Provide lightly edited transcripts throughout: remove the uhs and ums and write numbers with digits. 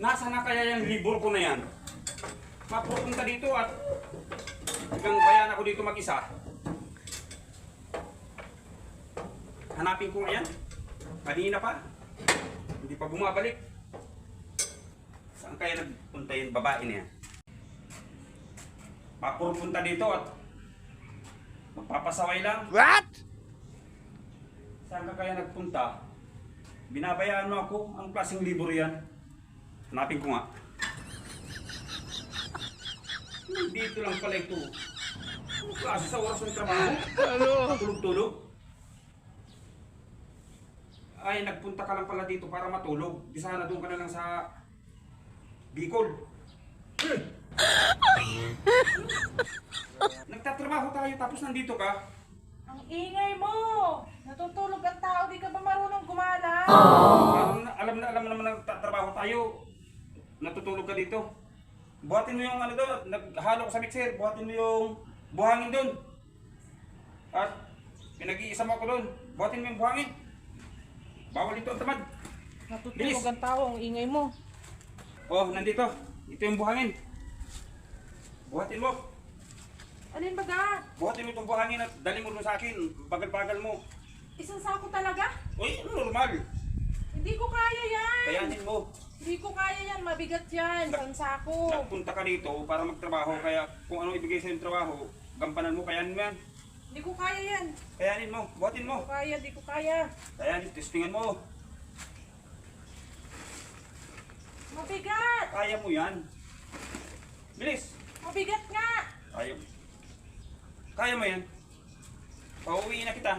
Nasaan na kaya yung libur ko na yan? Mapupunta dito at hanggang bayan ako dito mag-isa. Hanapin ko ngayon. Kanina pa. Hindi pa bumabalik. Saan kaya nagpunta yung babae niya? Mapupunta dito at magpapasaway lang. What? Saan ka kaya nagpunta? Binabayaan mo ako. Ang klaseng libur yan. Hanapin ko nga. Dito lang pala ito. Ang klase sa oras ng trabaho. Ano? Tulog-tulog. Ay, nagpunta ka lang pala dito para matulog. Di sana doon ka na lang sa Bicol. Nagtatrabaho tayo tapos nandito ka. Ang ingay mo! Natutulog ang tao, di ka ba marunong gumala? Alam na naman nagtatrabaho tayo. Natutulog ka dito. Buhatin mo yung ano doon, naghalo ko sa mixer, buhatin mo yung buhangin doon. At pinag-iisa mo ako doon, buhatin mo yung buhangin. Bawal dito ang tamad. Natutulog Bilis. ang tao, ang ingay mo. Oh, nandito. Ito yung buhangin. Buhatin mo. Alin ba ga? Buhatin mo itong buhangin at dali mo doon sa akin. Bagal-bagal mo. Isang sako talaga? Uy, normal. Hindi ko kaya yan! Kayanin mo. Hindi ko kaya yan, mabigat yan, isang sako. Nagpunta ka dito para magtrabaho, kaya kung ano ibigay sa'yo yung trabaho, gampanan mo, kayanin mo yan. Hindi ko kaya yan. Kayanin mo, buhatin mo. Di ko kaya. Kayanin, testingan mo. Mabigat! Kaya mo yan. Bilis. Mabigat nga! Kaya mo. Kaya mo yan. Pauwiin na kita.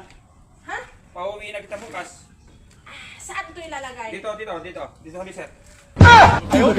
Ha? Pauwiin na kita bukas. Saan ito ilalagay? Dito sa biset. Ayaw,